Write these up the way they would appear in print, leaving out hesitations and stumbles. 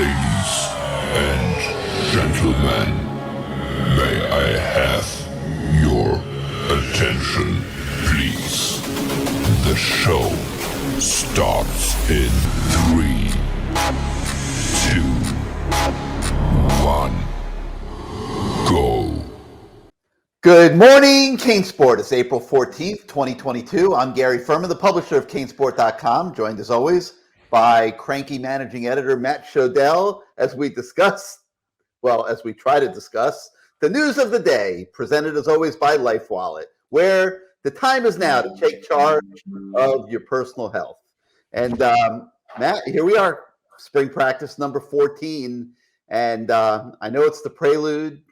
Ladies and gentlemen, may I have your attention, please? The show starts in 3, 2, 1, go. Good morning, CaneSport. It's April 14th, 2022. I'm Gary Ferman, the publisher of CaneSport.com, joined as always by cranky managing editor Matt Shodell as we try to discuss the news of the day, presented as always by LifeWallet, where the time is now to take charge of your personal health. And Matt, here we are, spring practice number 14. And I know it's the prelude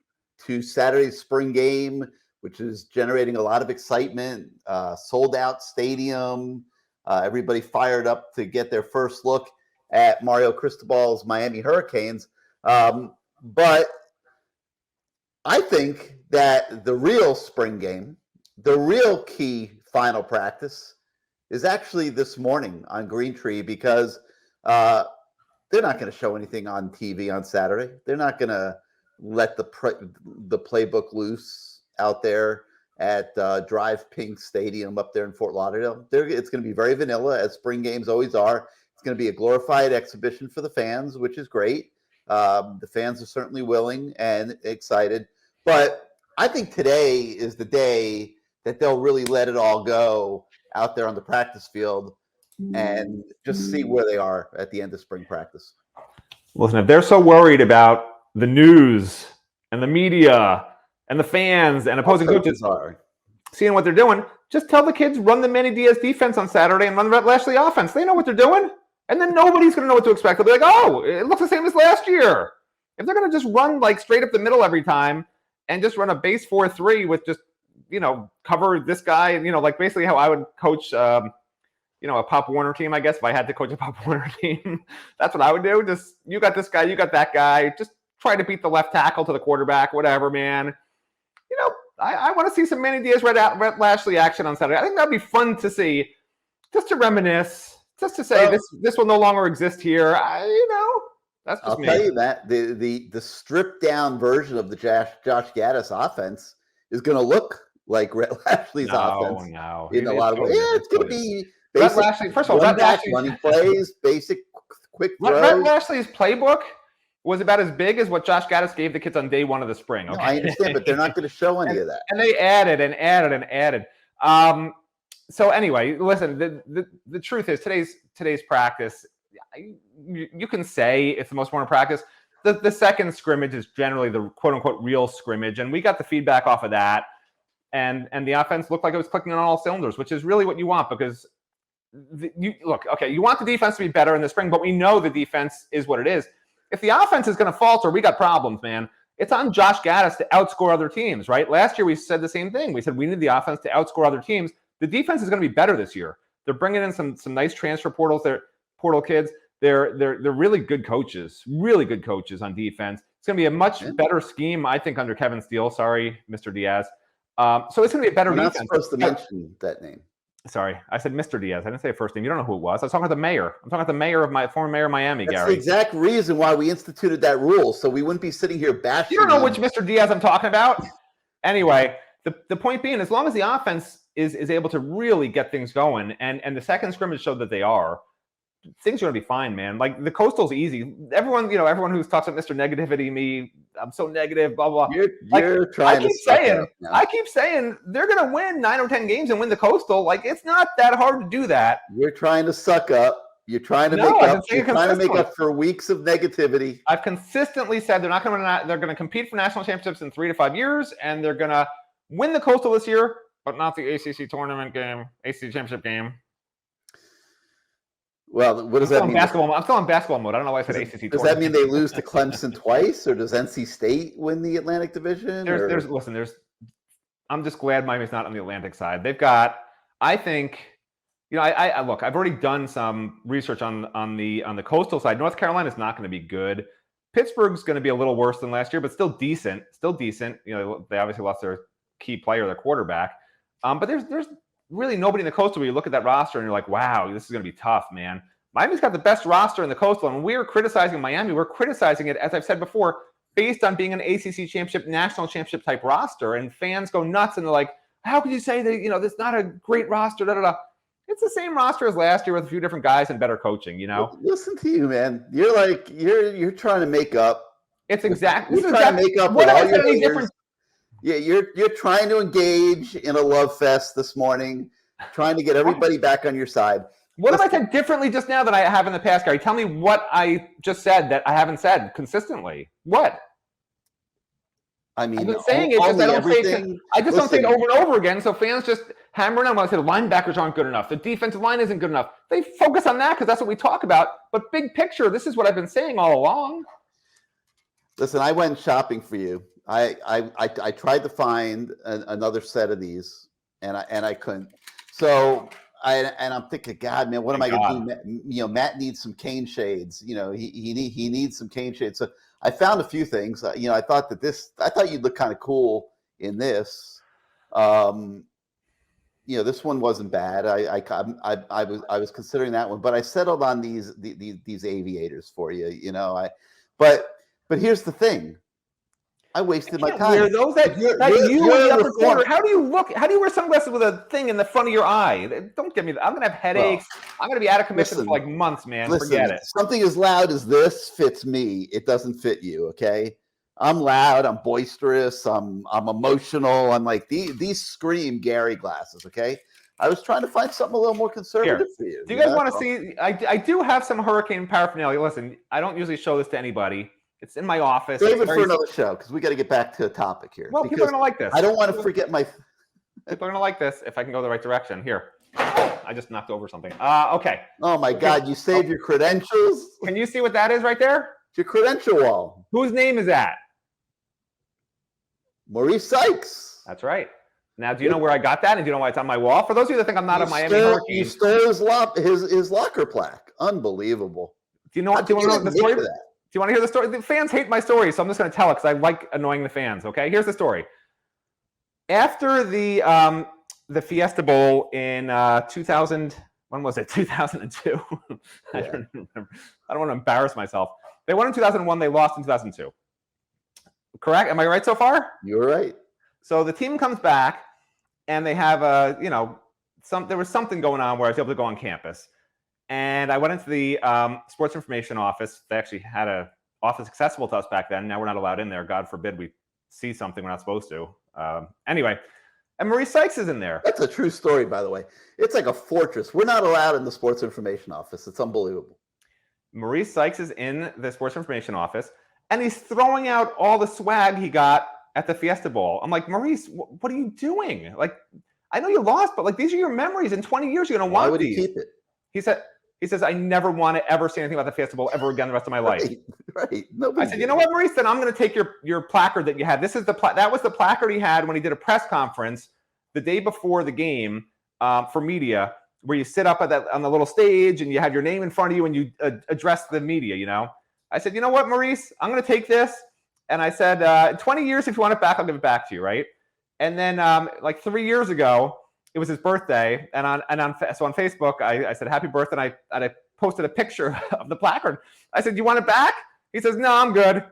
to Saturday's spring game, which is generating a lot of excitement, sold out stadium, everybody fired up to get their first look at Mario Cristobal's Miami Hurricanes. But I think that the real spring game, the real key final practice is actually this morning on Green Tree, because they're not going to show anything on TV on Saturday. They're not going to let the playbook loose out there at Drive Pink Stadium up there in Fort Lauderdale. It's going to be very vanilla, as spring games always are. It's going to be a glorified exhibition for the fans, which is great. The fans are certainly willing and excited. But I think today is the day that they'll really let it all go out there on the practice field and just see where they are at the end of spring practice. Listen, if they're so worried about the news and the media and the fans and opposing coaches seeing what they're doing, just tell the kids, run the Manny Diaz defense on Saturday and run the Rhett Lashley offense. They know what they're doing. And then nobody's going to know what to expect. They'll be like, oh, it looks the same as last year. If they're going to just run like straight up the middle every time and just run a base 4-3 with just, cover this guy, like basically how I would coach, a Pop Warner team, I guess, if I had to coach a Pop Warner team. That's what I would do. Just, you got this guy, you got that guy. Just try to beat the left tackle to the quarterback, whatever, man. I want to see some Manny Diaz, Rhett Lashley action on Saturday. I think that'd be fun to see, just to reminisce, just to say this will no longer exist here. That's just I'll me. tell you that the stripped down version of the Josh Gaddis offense is going to look like Rhett Lashley's offense in a lot of ways. Yeah, it's going to be basic. Rhett Lashley, first of all, Rhett Lashley's running plays, basic quick throws. Rhett Lashley's playbook was about as big as what Josh Gaddis gave the kids on day one of the spring. Okay? No, I understand, but they're not going to show any of that. And they added and added and added. So anyway, listen, the truth is today's practice, you can say it's the most important practice. The second scrimmage is generally the quote unquote real scrimmage. And we got the feedback off of that. And the offense looked like it was clicking on all cylinders, which is really what you want, because you want the defense to be better in the spring, but we know the defense is what it is. If the offense is going to falter, we got problems, man. It's on Josh Gaddis to outscore other teams, right? Last year, we said the same thing. We said we need the offense to outscore other teams. The defense is going to be better this year. They're bringing in some nice transfer portal kids. They're really good coaches on defense. It's going to be a much better scheme, I think, under Kevin Steele. Sorry, Mr. Diaz. So it's going to be a better defense. You're not supposed to mention that name. Sorry, I said Mr. Diaz. I didn't say a first name. You don't know who it was. I was talking about the mayor. I'm talking about the former mayor of Miami, That's Gary. the exact reason why we instituted that rule, so we wouldn't be sitting here bashing. You don't know which Mr. Diaz I'm talking about? Anyway, the point being, as long as the offense is able to really get things going, and the second scrimmage showed that they are, things are going to be fine, man. Like, the Coastal's easy. Everyone who talks about Mr. Negativity, me, I'm so negative, blah, blah. You're trying I keep saying they're going to win 9 or 10 games and win the Coastal. Like, it's not that hard to do that. You're trying to suck up. You're trying to make up. You're trying to make up for weeks of negativity. I've consistently said they're not going to. They're going to compete for national championships in 3 to 5 years, and they're going to win the Coastal this year, but not the ACC tournament game, ACC championship game. Well, what does that mean? I'm still on basketball mode. I don't know why I said ACC tournament. Does that mean they lose to Clemson twice, or does NC State win the Atlantic Division? I'm just glad Miami's not on the Atlantic side. They've got, I think, I look, I've already done some research on the Coastal side. North Carolina's not going to be good. Pittsburgh's going to be a little worse than last year, but still decent. They obviously lost their key player, their quarterback. But there's really nobody in the Coastal where you look at that roster and you're like, wow, this is going to be tough, man. Miami's got the best roster in the Coastal, and we're criticizing Miami. We're criticizing it, as I've said before, based on being an ACC championship, national championship type roster, and fans go nuts and they're like, "How could you say that? That's not a great roster?" Da da da. It's the same roster as last year with a few different guys and better coaching. Listen to you, man. You're like you're trying to make up. It's exactly. You're trying to make up What with all is your any haters. different? Yeah, you're trying to engage in a love fest this morning, trying to get everybody back on your side. What have I said differently just now that I have in the past, Gary? Tell me what I just said that I haven't said consistently. What? I mean, I've been saying it, just I don't say it. I just don't say it over and over again. So fans just hammer on. When I say the linebackers aren't good enough, the defensive line isn't good enough. They focus on that because that's what we talk about. But big picture, this is what I've been saying all along. Listen, I went shopping for you. I tried to find another set of these, and I couldn't. So I'm thinking, God, man, what am I going to do? Matt needs some cane shades. He needs some cane shades. So I found a few things. I thought you'd look kind of cool in this. This one wasn't bad. I was considering that one, but I settled on these aviators for you. But here's the thing. I wasted my time. Wear those that you in the upper corner. How do you look? How do you wear sunglasses with a thing in the front of your eye? Don't get me. I'm gonna have headaches. I'm gonna be out of commission for like months, man. Forget it. Something as loud as this fits me. It doesn't fit you. Okay. I'm loud. I'm boisterous. I'm emotional. I'm like these scream Gary glasses. Okay. I was trying to find something a little more conservative for you. Do you guys want to see? I do have some hurricane paraphernalia. Listen, I don't usually show this to anybody. It's in my office. Save it for another show because we got to get back to a topic here. Well, people are going to like this. I don't want to forget my. People are going to like this if I can go the right direction. Here, I just knocked over something. Okay. Oh my God! You saved your credentials. Can you see what that is right there? It's your credential wall. Whose name is that? Maurice Sykes. That's right. Now, do you know where I got that, and do you know why it's on my wall? For those of you that think I'm not a Miami Hurricane, you stole his locker plaque. Unbelievable. Do you want to know the story? Do you want to hear the story? The fans hate my story, so I'm just going to tell it because I like annoying the fans. Okay, here's the story. After the Fiesta Bowl in 2000, when was it? 2002. I don't remember. I don't want to embarrass myself. They won in 2001. They lost in 2002. Correct? Am I right so far? You're right. So the team comes back, and they have there was something going on where I was able to go on campus. And I went into the sports information office. They actually had an office accessible to us back then. Now we're not allowed in there. God forbid we see something we're not supposed to. Anyway, and Maurice Sykes is in there. That's a true story, by the way. It's like a fortress. We're not allowed in the sports information office. It's unbelievable. Maurice Sykes is in the sports information office, and he's throwing out all the swag he got at the Fiesta Bowl. I'm like, Maurice, what are you doing? Like, I know you lost, but like these are your memories. In 20 years, you're going to want these. Why would he keep it? He says, I never want to ever say anything about the Fiesta Bowl ever again the rest of my life. Right. I said, you know what, Maurice? Then I'm going to take your placard that you had. This is that was the placard he had when he did a press conference the day before the game for media, where you sit up on the little stage and you have your name in front of you and you address the media. I said, you know what, Maurice? I'm going to take this. And I said, 20 years, if you want it back, I'll give it back to you, right? And then like 3 years ago, it was his birthday, so on Facebook, I said, happy birthday, and I posted a picture of the placard. I said, do you want it back? He says, no, I'm good.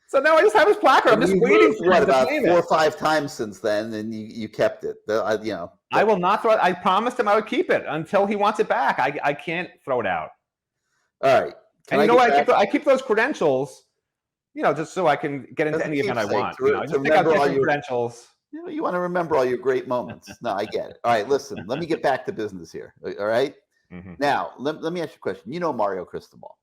So now I just have his placard. I'm just waiting for him about 4 or 5 times since then, and you kept it. I will not throw it. I promised him I would keep it until he wants it back. I can't throw it out. All right. And you know what? I keep those credentials, just so I can get into any event I want. I just think I've got credentials. You want to remember all your great moments. No, I get it. All right, listen, let me get back to business here. All right? Mm-hmm. Now, let me ask you a question. You know Mario Cristobal,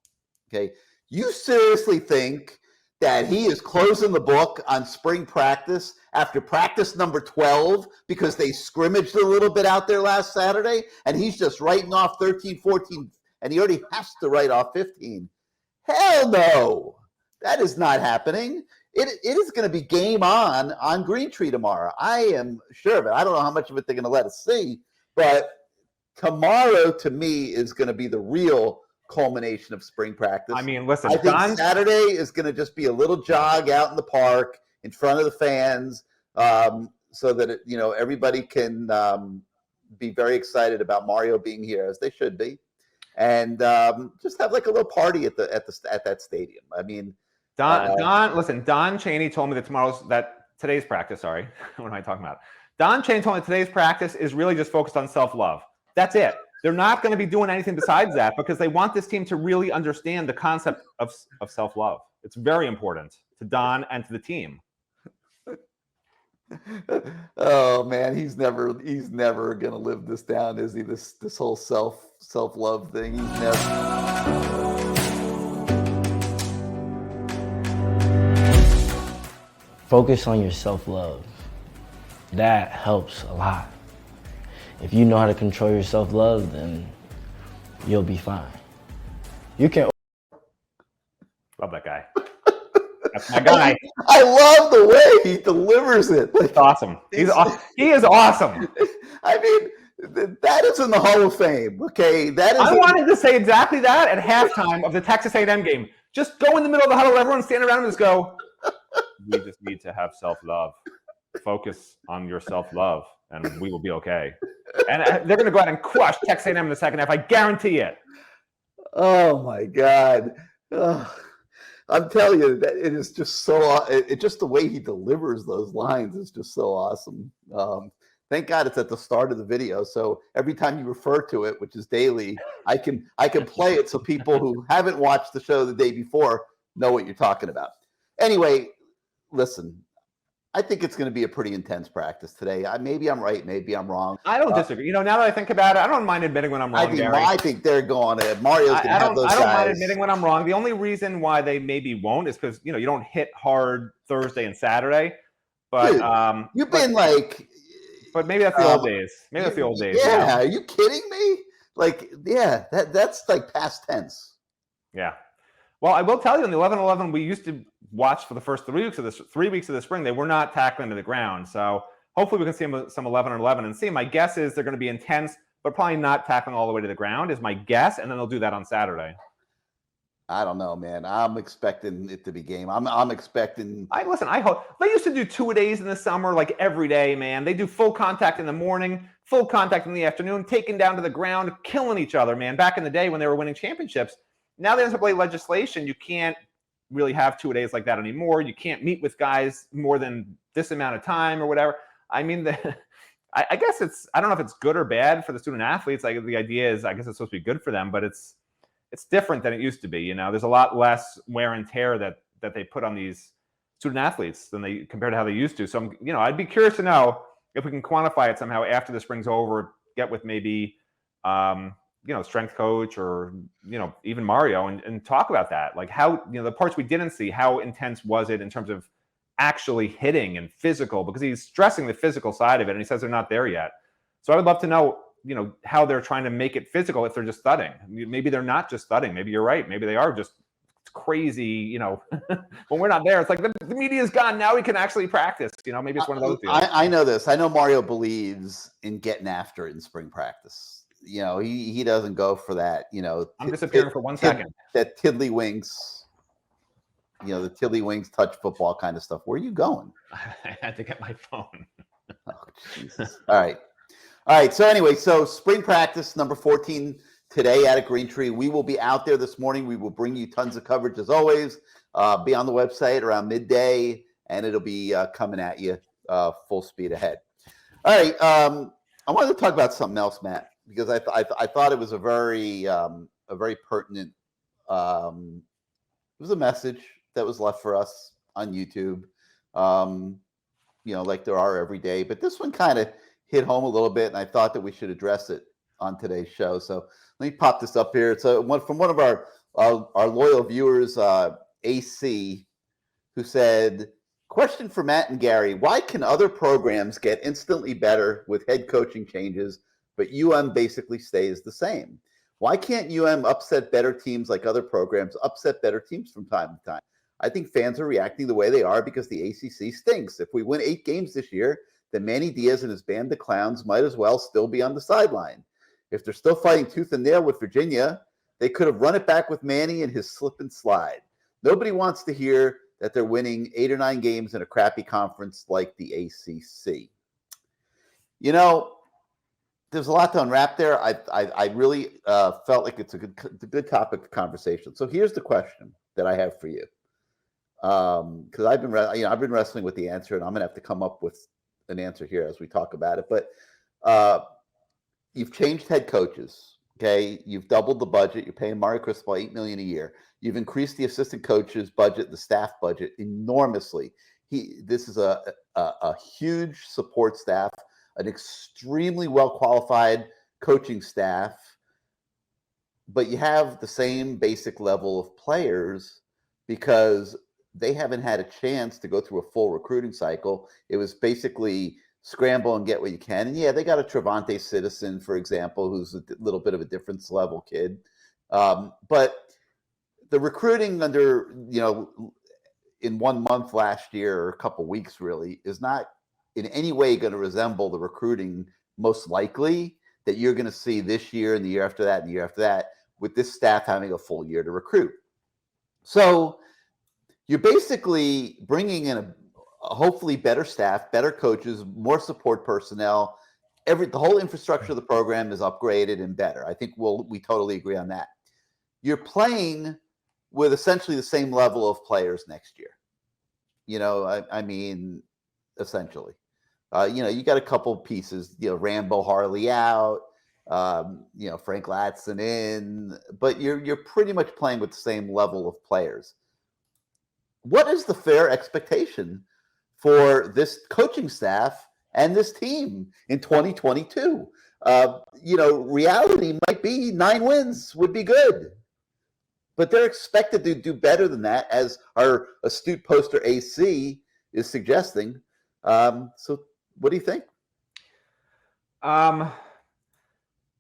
okay? You seriously think that he is closing the book on spring practice after practice number 12 because they scrimmaged a little bit out there last Saturday, and he's just writing off 13, 14, and he already has to write off 15? Hell no. That is not happening. It is going to be game on Green Tree tomorrow. I am sure of it. I don't know how much of it they're going to let us see, but tomorrow to me is going to be the real culmination of spring practice. I mean, listen, I think Saturday is going to just be a little jog out in the park in front of the fans, so that everybody can be very excited about Mario being here, as they should be. and just have like a little party at that stadium. I mean, Don Chaney told me that today's practice. Sorry, what am I talking about? Don Chaney told me today's practice is really just focused on self-love. That's it. They're not going to be doing anything besides that because they want this team to really understand the concept of self-love. It's very important to Don and to the team. Oh man, he's never gonna live this down, is he? This whole self-love thing. He's never. Focus on your self-love. That helps a lot. If you know how to control your self-love, then you'll be fine. You can. Love that guy. That's my guy. I love the way he delivers it. Like, it's awesome. He is awesome. I mean, that is in the Hall of Fame. Okay, that is. I wanted to say exactly that at halftime of the Texas A&M game. Just go in the middle of the huddle, everyone stand around and just go. We just need to have self-love. Focus on your self-love, and we will be okay. And they're going to go out and crush Texas A&M in the second half. I guarantee it. Oh my God. I'm telling you that it is just so. Just the way he delivers those lines is just so awesome. Thank God it's at the start of the video, so every time you refer to it, which is daily, I can play it so people who haven't watched the show the day before know what you're talking about. Anyway, listen. I think it's going to be a pretty intense practice today. Maybe I'm right. Maybe I'm wrong. I don't disagree. Now that I think about it, I don't mind admitting when I'm wrong, Gary. I think they're going to Mario's going to have those guys. I don't mind admitting when I'm wrong. The only reason why they maybe won't is because you don't hit hard Thursday and Saturday. But dude, you've been like. But maybe that's the old days. Maybe that's the old days. Yeah, are you kidding me? Like, yeah, that's like past tense. Yeah. Well, I will tell you, in the 11-11 we used to watch for the first 3 weeks of the spring, they were not tackling to the ground. So hopefully we can see some 11-11 and see. My guess is they're going to be intense, but probably not tackling all the way to the ground is my guess, and then they'll do that on Saturday. I don't know, man. I'm expecting it to be game. I'm expecting. I hope they used to do 2-a-days in the summer, like every day, man. They do full contact in the morning, full contact in the afternoon, taking down to the ground, killing each other, man. Back in the day when they were winning championships. Now there's a legislation. You can't really have 2-a-days like that anymore. You can't meet with guys more than this amount of time or whatever. I mean, I guess I don't know if it's good or bad for the student athletes. Like the idea is, I guess it's supposed to be good for them, but it's different than it used to be. There's a lot less wear and tear that they put on these student athletes than compared to how they used to. So I'd be curious to know if we can quantify it somehow after the spring's over. Get with maybe strength coach or even Mario and talk about that, like how the parts we didn't see, how intense was it in terms of actually hitting and physical, because he's stressing the physical side of it and he says they're not there yet. So I would love to know how they're trying to make it physical if they're just thudding. Maybe they're not just thudding. Maybe you're right. Maybe they are just crazy. When we're not there, it's like the media's gone. Now we can actually practice. Maybe it's one of those deals. I know this. I know Mario believes in getting after it in spring practice. He doesn't go for that. I'm disappearing for 1 second. That tiddlywinks, the tiddlywinks touch football kind of stuff. Where are you going? I had to get my phone. Oh, Jesus. All right. So anyway, spring practice number 14 today at Green Tree. We will be out there this morning. We will bring you tons of coverage as always. Be on the website around midday, and it'll be coming at you full speed ahead. All right. I wanted to talk about something else, Matt, because I thought it was a very pertinent. It was a message that was left for us on YouTube, like there are every day. But this one kind of hit home a little bit, and I thought that we should address it on today's show. So let me pop this up here. It's from one of our loyal viewers, AC, who said, "Question for Matt and Gary: why can other programs get instantly better with head coaching changes, but basically stays the same? Why can't upset better teams like other programs upset better teams from time to time? I think fans are reacting the way they are because the ACC stinks. If we win 8 games this year, then Manny Diaz and his band of clowns might as well still be on the sideline. If they're still fighting tooth and nail with Virginia, they could have run it back with Manny and his slip and slide. Nobody wants to hear that they're winning 8 or 9 games in a crappy conference like the ACC." there's a lot to unwrap there. I really felt like it's a good topic of conversation. So here's the question that I have for you, because I've been wrestling with the answer, and I'm gonna have to come up with an answer here as we talk about it. But you've changed head coaches. Okay, you've doubled the budget. You're paying Mario Cristobal $8 million a year. You've increased the assistant coaches' budget, the staff budget, enormously. This is a huge support staff, an extremely well qualified coaching staff, but you have the same basic level of players because they haven't had a chance to go through a full recruiting cycle. It was basically scramble and get what you can. And yeah, they got a Trevante Citizen, for example, who's a little bit of a difference level kid. But the recruiting under, in 1 month last year, or a couple weeks really, is not in any way going to resemble the recruiting most likely that you're going to see this year and the year after that and the year after that, with this staff having a full year to recruit. So you're basically bringing in a hopefully better staff, better coaches, more support personnel. The whole infrastructure of the program is upgraded and better. I think we totally agree on that. You're playing with essentially the same level of players next year. I mean, essentially. You got a couple pieces, Rambo Harley out, Frank Latson in, but you're pretty much playing with the same level of players. What is the fair expectation for this coaching staff and this team in 2022? Reality might be 9 wins would be good, but they're expected to do better than that, as our astute poster AC is suggesting. So what do you think?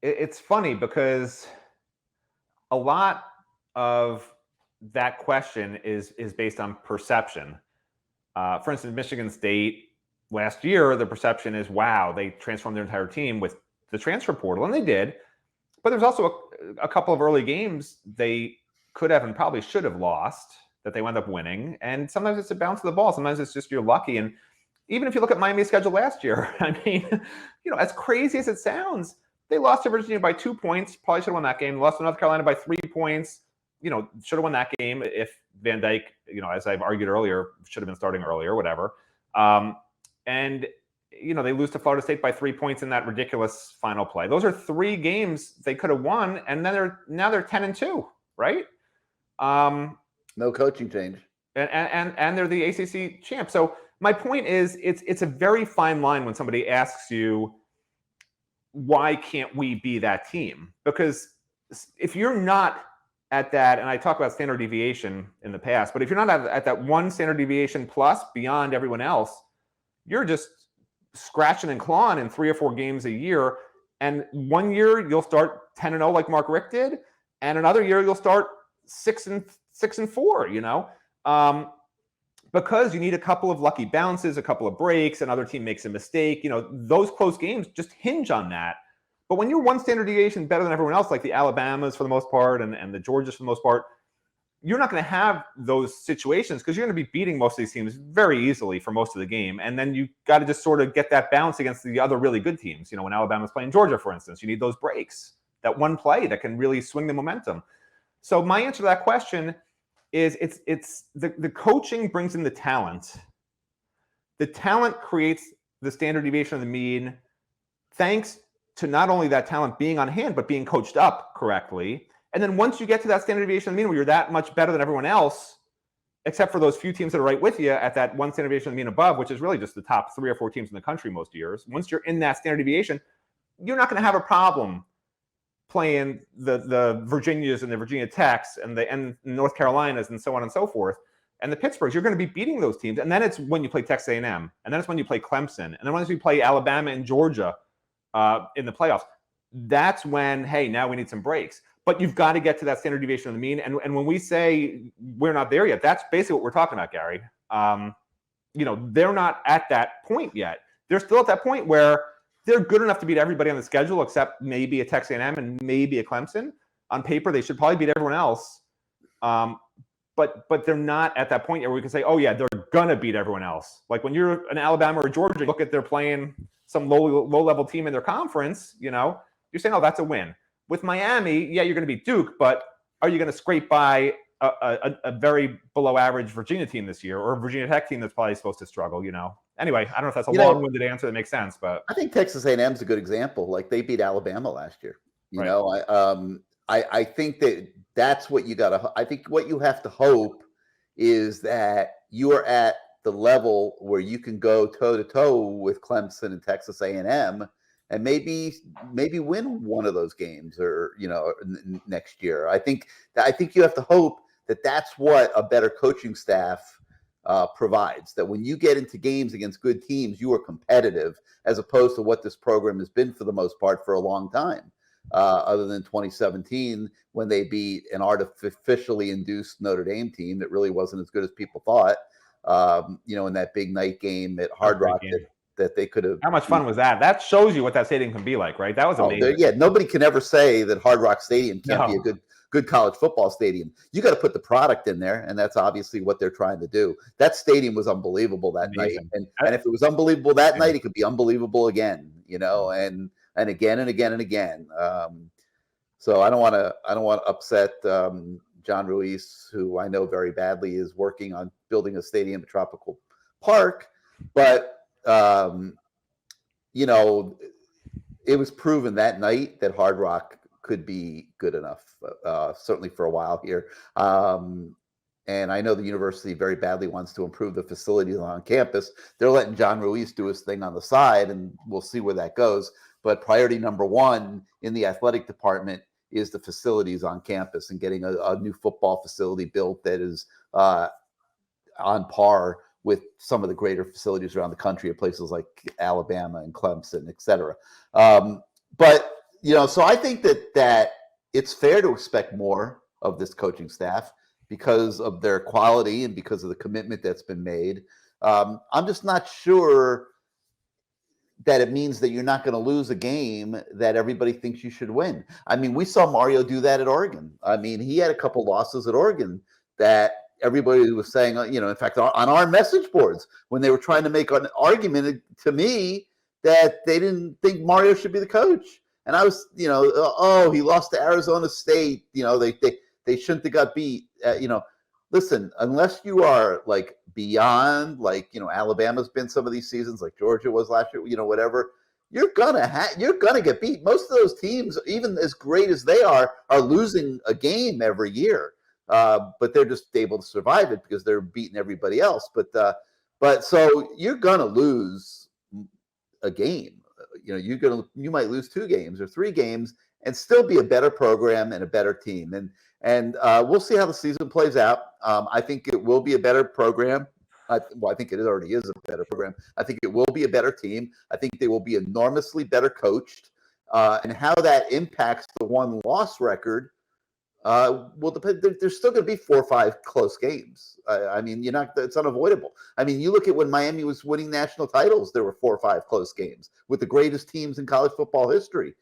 It's funny because a lot of that question is based on perception. For instance, Michigan State last year, the perception is, wow, they transformed their entire team with the transfer portal, and they did. But there's also a couple of early games they could have and probably should have lost that they wound up winning. And sometimes it's a bounce of the ball. Sometimes it's just you're lucky. And even if you look at Miami's schedule last year, I mean, as crazy as it sounds, they lost to Virginia by 2 points. Probably should have won that game. Lost to North Carolina by 3 points. Should have won that game if Van Dyke, as I've argued earlier, should have been starting earlier, whatever. And they lose to Florida State by 3 points in that ridiculous final play. Those are 3 games they could have won, and then they're 10-2, right? No coaching change, and they're the ACC champ. So my point is, it's a very fine line when somebody asks you, why can't we be that team? Because if you're not at that, and I talk about standard deviation in the past, but if you're not at that one standard deviation plus beyond everyone else, you're just scratching and clawing in 3 or 4 games a year. And one year you'll start 10-0 like Mark Richt did, and another year you'll start 6-4. Because you need a couple of lucky bounces, a couple of breaks, another team makes a mistake. Those close games just hinge on that. But when you're one standard deviation better than everyone else, like the Alabamas for the most part and the Georgias for the most part, you're not going to have those situations because you're going to be beating most of these teams very easily for most of the game. And then you got to just sort of get that bounce against the other really good teams. When Alabama's playing Georgia, for instance, you need those breaks, that one play that can really swing the momentum. So my answer to that question is it's the coaching brings in the talent. The talent creates the standard deviation of the mean, thanks to not only that talent being on hand, but being coached up correctly. And then once you get to that standard deviation of the mean where you're that much better than everyone else, except for those few teams that are right with you at that one standard deviation of the mean above, which is really just the top 3 or 4 teams in the country most years. Once you're in that standard deviation, you're not going to have a problem playing the Virginias and the Virginia Techs and the North Carolinas and so on and so forth, and the Pittsburghs. You're going to be beating those teams. And then it's when you play Texas A&M, and then it's when you play Clemson, and then once you play Alabama and Georgia in the playoffs. That's when, hey, now we need some breaks. But you've got to get to that standard deviation of the mean. And when we say we're not there yet, that's basically what we're talking about, Gary. They're not at that point yet. They're still at that point where they're good enough to beat everybody on the schedule except maybe a Texas A&M and maybe a Clemson. On paper, they should probably beat everyone else. But they're not at that point yet where we can say, oh, yeah, they're gonna beat everyone else. Like when you're an Alabama or Georgia, you look at they're playing some low-level team in their conference, you know, you're saying, oh, that's a win. With Miami, yeah, you're going to beat Duke, but are you going to scrape by a very below-average Virginia team this year, or a Virginia Tech team that's probably supposed to struggle, you know? Anyway, I don't know if that's a long-winded answer that makes sense, but I think Texas A&M is a good example. Like they beat Alabama last year. You Right. know, I think that's what you got to. I think what you have to hope is that you are at the level where you can go toe to toe with Clemson and Texas A&M, and maybe win one of those games, or you know, next year. I think you have to hope that that's what a better coaching staff provides. That when you get into games against good teams, you are competitive, as opposed to what this program has been for the most part for a long time. Other than 2017, when they beat an artificially induced Notre Dame team that really wasn't as good as people thought. You know, in that big night game at Hard Rock that they could have. How much fun was that? That shows you what that stadium can be like, right? That was amazing. Yeah, nobody can ever say that Hard Rock Stadium can't be a good college football stadium. You got to put the product in there, and that's obviously what they're trying to do. That stadium was unbelievable that night, and if it was unbelievable that night, it could be unbelievable again, you know, and again and again and again. So I don't want to upset John Ruiz, who I know very badly is working on building a stadium at Tropical Park, but you know, it was proven that night that Hard Rock could be good enough, certainly for a while here. And I know the university very badly wants to improve the facilities on campus. They're letting John Ruiz do his thing on the side, and we'll see where that goes. But priority number one in the athletic department is the facilities on campus, and getting a new football facility built that is on par with some of the greater facilities around the country at places like Alabama and Clemson, et cetera. But, you know, so I think that it's fair to expect more of this coaching staff because of their quality and because of the commitment that's been made. I'm just not sure that it means that you're not going to lose a game that everybody thinks you should win. I mean, we saw Mario do that at Oregon. I mean, he had a couple losses at Oregon that everybody was saying, you know, in fact, on our message boards, when they were trying to make an argument to me that they didn't think Mario should be the coach. And I was, you know, oh, he lost to Arizona State. You know, they shouldn't have got beat. You know, listen, unless you are like beyond, like, you know, Alabama's been some of these seasons, like Georgia was last year, you know, whatever, you're gonna get beat. Most of those teams, even as great as they are losing a game every year. But they're just able to survive it because they're beating everybody else. But so you're gonna lose a game. You know, you might lose 2 games or 3 games and still be a better program and a better team. And we'll see how the season plays out. I think it will be a better program. I think it already is a better program. I think it will be a better team. I think they will be enormously better coached. And how that impacts the 1-loss record will depend. There's still going to be 4 or 5 close games. I mean, it's unavoidable. I mean, you look at when Miami was winning national titles, there were 4 or 5 close games with the greatest teams in college football history.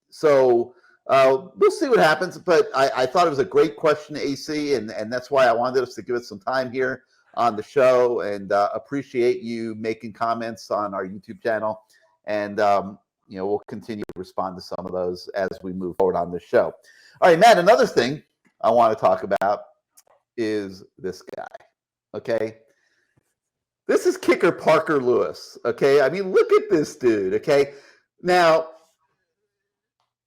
So we'll see what happens. But I thought it was a great question, AC, and that's why I wanted us to give it some time here on the show, and appreciate you making comments on our YouTube channel. And you know, we'll continue to respond to some of those as we move forward on this show. All right, Matt, another thing I want to talk about is this guy, okay? This is kicker Parker Lewis, okay? I mean, look at this dude, okay? Now,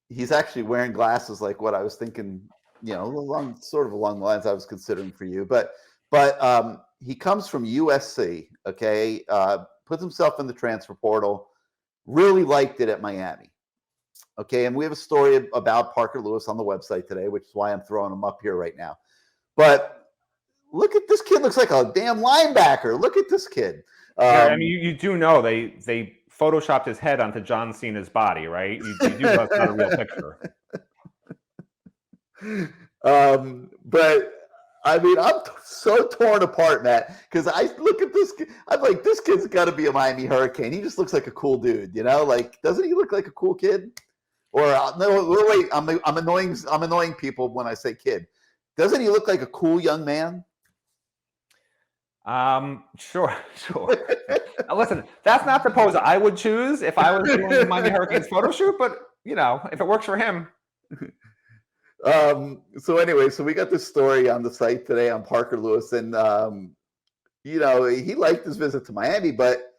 he's actually wearing glasses like what I was thinking, you know, along the lines I was considering for you. But he comes from USC, okay? Puts himself in the transfer portal, really liked it at Miami. Okay, and we have a story about Parker Lewis on the website today, which is why I'm throwing him up here right now. But look at this kid; looks like a damn linebacker. Look at this kid. Yeah, I mean, you do know they photoshopped his head onto John Cena's body, right? You do know that's not a real picture. But I mean, I'm so torn apart, Matt, because I look at this kid. I'm like, this kid's got to be a Miami Hurricane. He just looks like a cool dude, you know? Like, doesn't he look like a cool kid? Or no, wait, I'm annoying people when I say kid. Doesn't he look like a cool young man? Sure. Listen, that's not the pose I would choose if I was doing the Miami Hurricanes photo shoot, but if it works for him. So anyway, so we got this story on the site today on Parker Lewis, and he liked his visit to Miami, but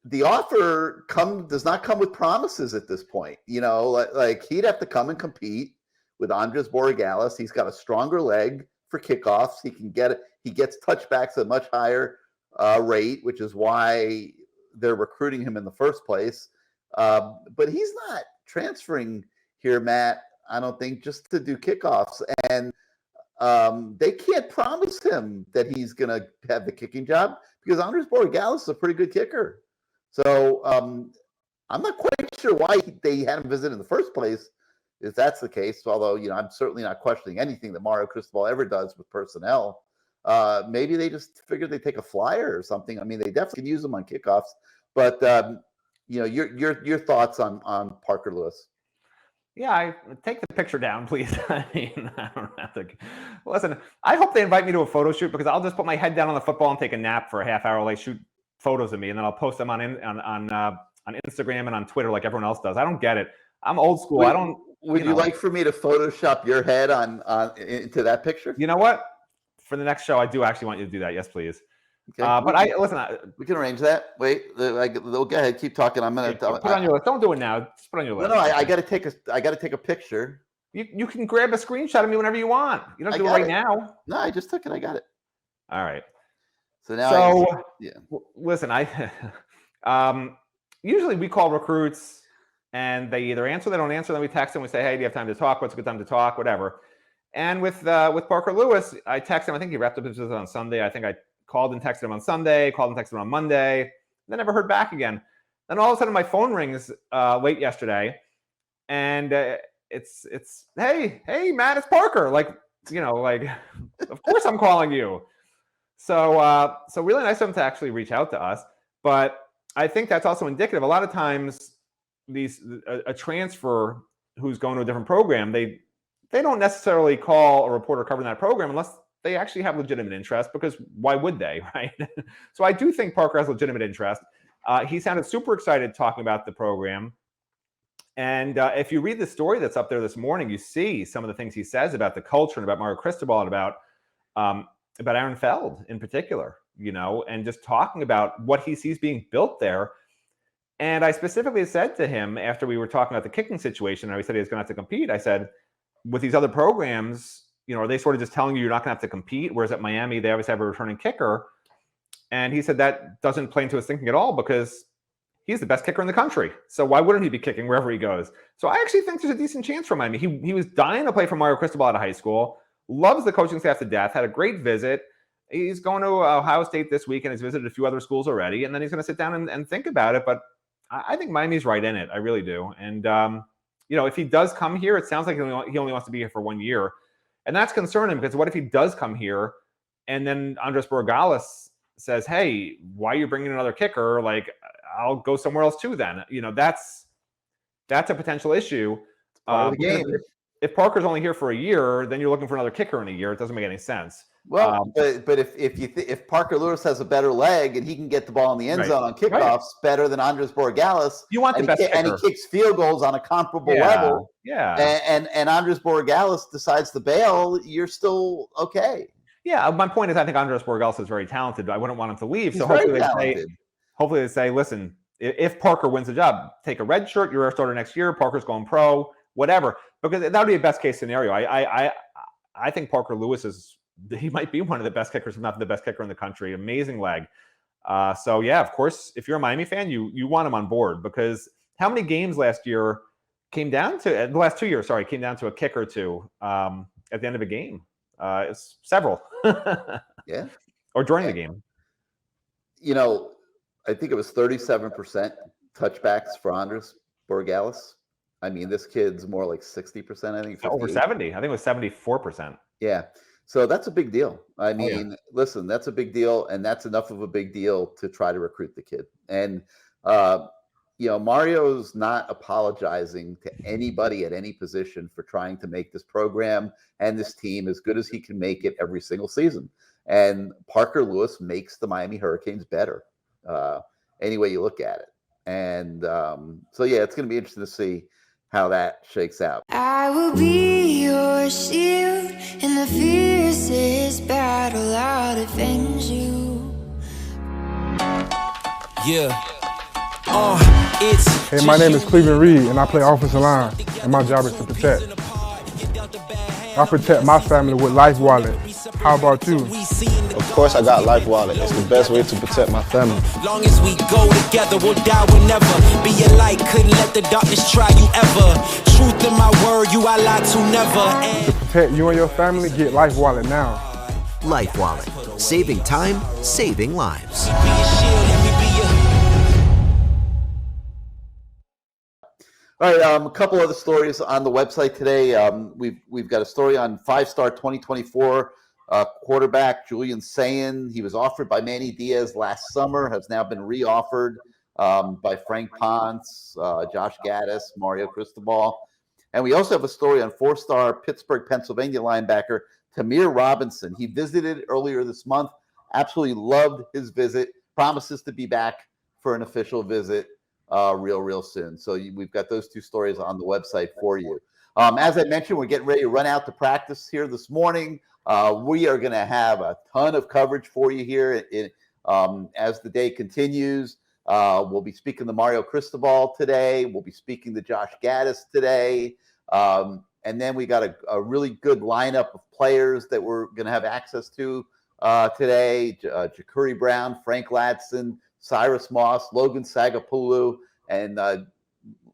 the offer does not come with promises at this point. Like he'd have to come and compete with Andres Borregales. He's got a stronger leg for kickoffs. He gets touchbacks at a much higher rate, which is why they're recruiting him in the first place. But he's not transferring here, Matt, I don't think, just to do kickoffs. And they can't promise him that he's going to have the kicking job because Andres Borregales is a pretty good kicker. So I'm not quite sure why they had him visit in the first place, if that's the case. Although, I'm certainly not questioning anything that Mario Cristobal ever does with personnel. Maybe they just figured they'd take a flyer or something. I mean, they definitely can use them on kickoffs. But your thoughts on Parker Lewis? Yeah, I take the picture down, please. I mean, I don't have to. Listen, I hope they invite me to a photo shoot because I'll just put my head down on the football and take a nap for a half hour while they shoot photos of me, and then I'll post them on Instagram and on Twitter like everyone else does. I don't get it. I'm old school. Would you like for me to Photoshop your head into that picture? You know what? For the next show, I do actually want you to do that. Yes, please. Okay. But we can arrange that. Wait, go ahead, keep talking. I'm gonna put on your list. Don't do it now. Just put on your list. No, I got to take a picture. You can grab a screenshot of me whenever you want. You don't have to do it right now. No, I just took it. I got it. All right. So now, listen, usually we call recruits and they either answer, they don't answer, then we text them, we say, hey, do you have time to talk? What's a good time to talk? Whatever. And with Parker Lewis, I texted him. I think he wrapped up his visit on Sunday. I think I called and texted him on Sunday, called and texted him on Monday, then never heard back again. Then all of a sudden my phone rings late yesterday, and it's hey Matt, it's Parker. Like, of course I'm calling you. So really nice of him to actually reach out to us. But I think that's also indicative. A lot of times a transfer who's going to a different program, they don't necessarily call a reporter covering that program unless they actually have legitimate interest, because why would they, right? So I do think Parker has legitimate interest. He sounded super excited talking about the program. And if you read the story that's up there this morning, you see some of the things he says about the culture and about Mario Cristobal and about Aaron Feld in particular, and just talking about what he sees being built there. And I specifically said to him after we were talking about the kicking situation, and he said he was going to have to compete, I said, with these other programs, are they sort of just telling you're not going to have to compete? Whereas at Miami, they always have a returning kicker. And he said that doesn't play into his thinking at all because he's the best kicker in the country. So why wouldn't he be kicking wherever he goes? So I actually think there's a decent chance for Miami. He was dying to play for Mario Cristobal out of high school, loves the coaching staff to death, had a great visit. He's going to Ohio State this week and has visited a few other schools already. And then he's going to sit down and think about it. But I think Miami's right in it. I really do. And, if he does come here, it sounds like he only wants to be here for 1 year. And that's concerning because what if he does come here and then Andres Borregales says, hey, why are you bringing another kicker? Like, I'll go somewhere else too then. That's a potential issue. The game. If Parker's only here for a year, then you're looking for another kicker in a year. It doesn't make any sense. Well, but if Parker Lewis has a better leg and he can get the ball in the end zone on kickoffs better than Andres Borregales, you want the best kicker. And he kicks field goals on a comparable level. Yeah. And Andres Borregales decides to bail, you're still okay. Yeah. My point is, I think Andres Borregales is very talented, but I wouldn't want him to leave. He's so hopefully they say, listen, if Parker wins the job, take a red shirt, you're a starter next year. Parker's going pro, whatever, because that would be a best case scenario. I think Parker Lewis he might be one of the best kickers, if not the best kicker in the country. Amazing leg. So yeah, of course, if you're a Miami fan, you want him on board, because how many games last year came down to the last 2 years? Came down to a kick or two at the end of a game. It's several. Yeah. Or during the game. I think it was 37% touchbacks for Andres Borregales. I mean, this kid's more like 60%. I think 58. Over 70. I think it was 74%. Yeah. So that's a big deal. I mean, listen, that's a big deal, and that's enough of a big deal to try to recruit the kid. And Mario's not apologizing to anybody at any position for trying to make this program and this team as good as he can make it every single season. And Parker Lewis makes the Miami Hurricanes better, any way you look at it. And so, yeah, it's going to be interesting to see how that shakes out. I will be your shield in the fiercest battle. I'll defend you. Yeah. Hey, my name is Cleveland Reed, and I play offensive line, and my job is to protect. I protect my family with Life Wallet. How about you? Of course I got Life Wallet. It's the best way to protect my family. Long as we go together, we'll die, we'll never be a light. Couldn't let the darkness try you ever. Truth in my word, you I lie to never. To protect you and your family, get Life Wallet now. Life Wallet. Saving time, saving lives. All right, a couple other stories on the website today. We've got a story on five-star 2024 quarterback Julian Sayin. He was offered by Manny Diaz last summer, has now been re-offered by Frank Ponce, Josh Gaddis, Mario Cristobal. And we also have a story on four-star Pittsburgh, Pennsylvania linebacker Tamir Robinson. He visited earlier this month, absolutely loved his visit, promises to be back for an official visit real soon. So we've got those two stories on the website for you. As I mentioned, we're getting ready to run out to practice here this morning. We are going to have a ton of coverage for you here as the day continues. We'll be speaking to Mario Cristobal today. We'll be speaking to Josh Gaddis today. And then we got a really good lineup of players that we're going to have access to today. Ja'Cory Brown, Frank Ladson, Cyrus Moss, Logan Sagapulu, and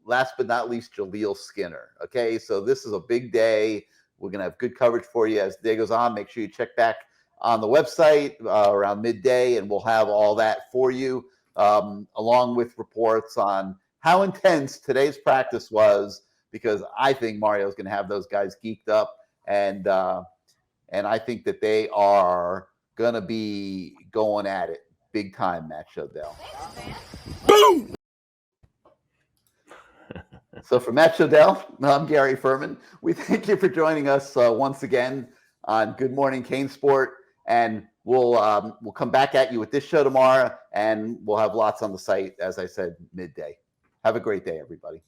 last but not least, Jaleel Skinner. Okay, so this is a big day. We're going to have good coverage for you as the day goes on. Make sure you check back on the website around midday, and we'll have all that for you, along with reports on how intense today's practice was, because I think Mario's going to have those guys geeked up, and I think that they are going to be going at it big time, Matt Shodell. Boom! So for Matt Shodell, I'm Gary Ferman. We thank you for joining us once again on Good Morning CaneSport, and we'll come back at you with this show tomorrow, and we'll have lots on the site, as I said, midday. Have a great day, everybody.